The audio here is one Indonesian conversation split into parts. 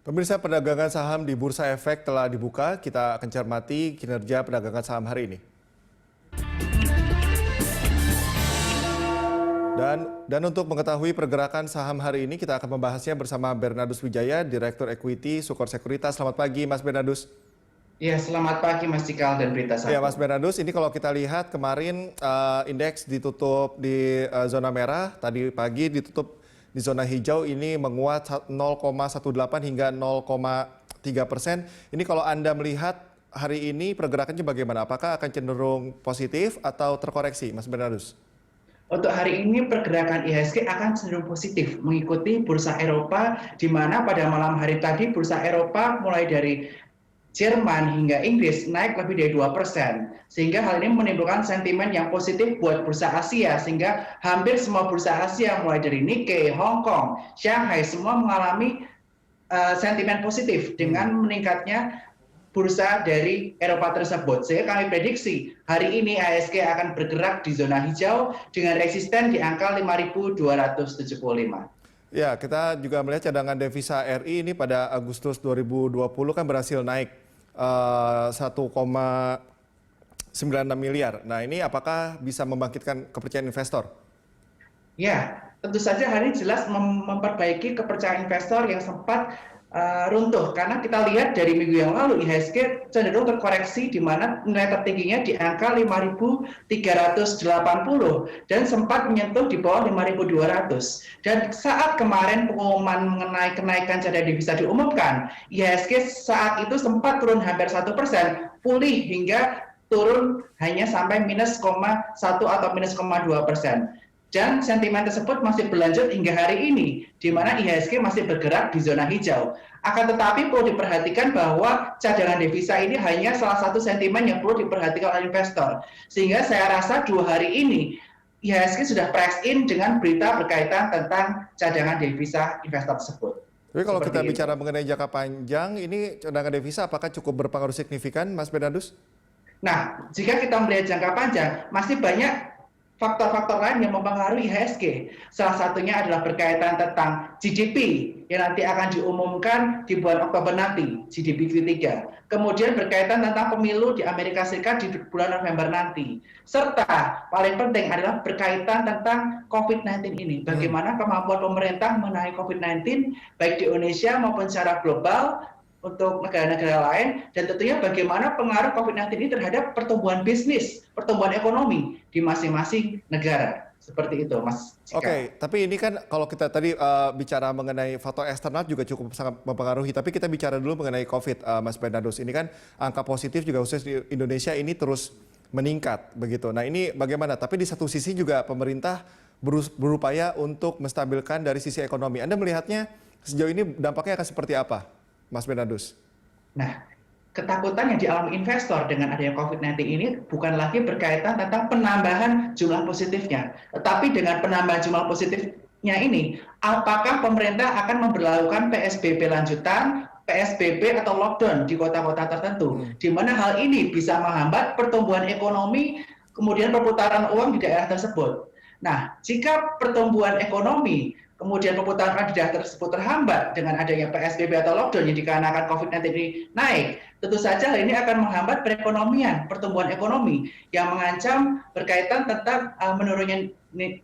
Pemirsa, perdagangan saham di Bursa Efek telah dibuka. Kita akan cermati kinerja perdagangan saham hari ini. Dan untuk mengetahui pergerakan saham hari ini, kita akan membahasnya bersama Bernardus Wijaya, Direktur Equity Sukor Sekuritas. Selamat pagi, Mas Bernardus. Ya, selamat pagi Mas Cikal dan Berita Ya, Mas Satu. Bernardus, ini kalau kita lihat kemarin indeks ditutup di zona merah, tadi pagi ditutup di zona hijau, ini menguat 0,18 hingga 0,3%. Ini kalau Anda melihat hari ini pergerakannya bagaimana? Apakah akan cenderung positif atau terkoreksi, Mas Bernardus? Untuk hari ini pergerakan IHSG akan cenderung positif mengikuti bursa Eropa, di mana pada malam hari tadi bursa Eropa mulai dari Jerman hingga Inggris naik lebih dari 2%. Sehingga hal ini menimbulkan sentimen yang positif buat bursa Asia, sehingga hampir semua bursa Asia mulai dari Nikkei, Hong Kong, Shanghai semua mengalami sentimen positif dengan meningkatnya bursa dari Eropa tersebut. Sehingga kami prediksi hari ini IHSG akan bergerak di zona hijau dengan resisten di angka 5.275. Ya, kita juga melihat cadangan devisa RI ini pada Agustus 2020 kan berhasil naik 1,96 miliar. Nah, ini apakah bisa membangkitkan kepercayaan investor? Ya, tentu saja hari ini jelas memperbaiki kepercayaan investor yang sempat runtuh, karena kita lihat dari minggu yang lalu IHSG cenderung terkoreksi, di mana nilai tertingginya di angka 5.380 dan sempat menyentuh di bawah 5.200. Dan saat kemarin pengumuman mengenai kenaikan cadangan devisa diumumkan, IHSG saat itu sempat turun hampir 1%, pulih hingga turun hanya sampai minus 0,1 atau minus 0,2%. Dan sentimen tersebut masih berlanjut hingga hari ini, di mana IHSG masih bergerak di zona hijau. Akan tetapi perlu diperhatikan bahwa cadangan devisa ini hanya salah satu sentimen yang perlu diperhatikan oleh investor. Sehingga saya rasa 2 hari ini IHSG sudah price in dengan berita berkaitan tentang cadangan devisa investor tersebut. Tapi kalau kita Seperti itu. bicara mengenai jangka panjang, ini cadangan devisa apakah cukup berpengaruh signifikan, Mas Bernardus? Nah, jika kita melihat jangka panjang, masih banyak faktor-faktor lain yang mempengaruhi IHSG. Salah satunya adalah berkaitan tentang GDP yang nanti akan diumumkan di bulan Oktober nanti, GDP Q3. Kemudian berkaitan tentang pemilu di Amerika Serikat di bulan November nanti. Serta paling penting adalah berkaitan tentang COVID-19 ini. Bagaimana kemampuan pemerintah mengenai COVID-19 baik di Indonesia maupun secara global untuk negara-negara lain, dan tentunya bagaimana pengaruh COVID-19 ini terhadap pertumbuhan bisnis, pertumbuhan ekonomi di masing-masing negara. Seperti itu, Mas Cika. Oke, tapi ini kan kalau kita tadi bicara mengenai faktor eksternal juga cukup sangat mempengaruhi. Tapi kita bicara dulu mengenai COVID, Mas Bernardus. Ini kan angka positif juga khusus di Indonesia ini terus meningkat begitu. Nah, ini bagaimana? Tapi di satu sisi juga pemerintah berupaya untuk menstabilkan dari sisi ekonomi. Anda melihatnya sejauh ini dampaknya akan seperti apa, Mas Bernardus? Nah, ketakutan yang dialami investor dengan adanya COVID-19 ini bukan lagi berkaitan tentang penambahan jumlah positifnya, tetapi dengan penambahan jumlah positifnya ini, apakah pemerintah akan memberlakukan PSBB lanjutan, PSBB atau lockdown di kota-kota tertentu, di mana hal ini bisa menghambat pertumbuhan ekonomi, kemudian perputaran uang di daerah tersebut. Nah, jika pertumbuhan ekonomi kemudian perputaran uang di daerah tersebut terhambat dengan adanya PSBB atau lockdown yang dikarenakan COVID-19 ini naik, tentu saja hal ini akan menghambat perekonomian, pertumbuhan ekonomi yang mengancam berkaitan tentang menurunnya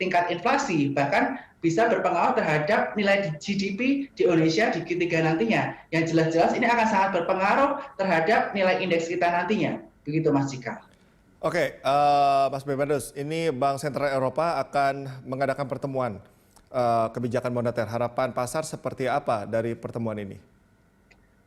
tingkat inflasi, bahkan bisa berpengaruh terhadap nilai GDP di Indonesia di Q3 nantinya. Yang jelas-jelas ini akan sangat berpengaruh terhadap nilai indeks kita nantinya. Begitu, Mas Cika. Oke, Mas Bernardus, ini Bank Sentral Eropa akan mengadakan pertemuan kebijakan moneter. Harapan pasar seperti apa dari pertemuan ini?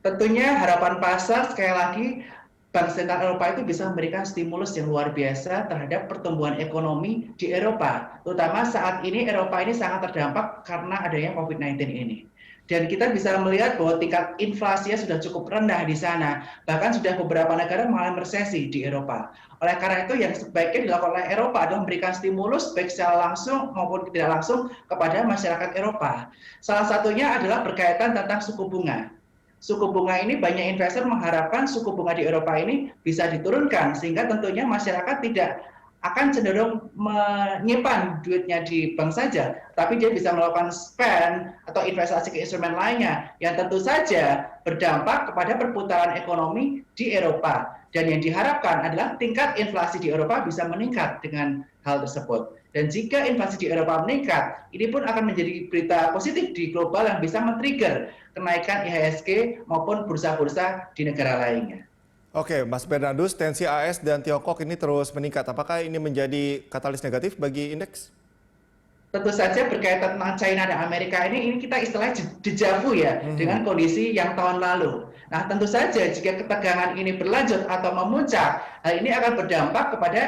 Tentunya harapan pasar sekali lagi Bank Sentral Eropa itu bisa memberikan stimulus yang luar biasa terhadap pertumbuhan ekonomi di Eropa. Terutama saat ini Eropa ini sangat terdampak karena adanya COVID-19 ini. Dan kita bisa melihat bahwa tingkat inflasinya sudah cukup rendah di sana. Bahkan sudah beberapa negara mengalami resesi di Eropa. Oleh karena itu yang sebaiknya dilakukan oleh Eropa adalah memberikan stimulus baik secara langsung maupun tidak langsung kepada masyarakat Eropa. Salah satunya adalah berkaitan tentang suku bunga. Suku bunga ini banyak investor mengharapkan suku bunga di Eropa ini bisa diturunkan sehingga tentunya masyarakat tidak akan cenderung menyimpan duitnya di bank saja, tapi dia bisa melakukan spend atau investasi ke instrumen lainnya yang tentu saja berdampak kepada perputaran ekonomi di Eropa. Dan yang diharapkan adalah tingkat inflasi di Eropa bisa meningkat dengan hal tersebut. Dan jika inflasi di Eropa meningkat, ini pun akan menjadi berita positif di global yang bisa men-trigger kenaikan IHSG maupun bursa-bursa di negara lainnya. Oke, Mas Bernardus, tensi AS dan Tiongkok ini terus meningkat. Apakah ini menjadi katalis negatif bagi indeks? Tentu saja berkaitan tentang China dan Amerika ini kita istilahnya dejavu ya dengan kondisi yang tahun lalu. Nah, tentu saja jika ketegangan ini berlanjut atau memuncak, hal ini akan berdampak kepada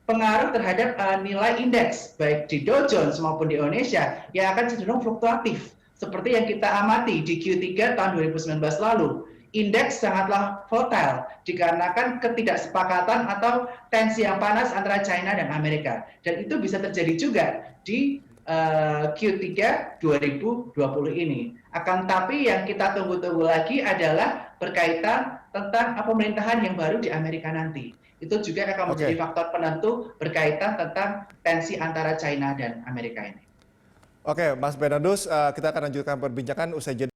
pengaruh terhadap nilai indeks baik di Dow Jones maupun di Indonesia yang akan cenderung fluktuatif seperti yang kita amati di Q3 tahun 2019 lalu. Indeks sangatlah volatile dikarenakan ketidaksepakatan atau tensi yang panas antara China dan Amerika. Dan itu bisa terjadi juga di Q3 2020 ini. Akan tapi yang kita tunggu-tunggu lagi adalah berkaitan tentang pemerintahan yang baru di Amerika nanti. Itu juga akan menjadi faktor penentu berkaitan tentang tensi antara China dan Amerika ini. Oke, Mas Bernardus, kita akan lanjutkan perbincangan usai jeda.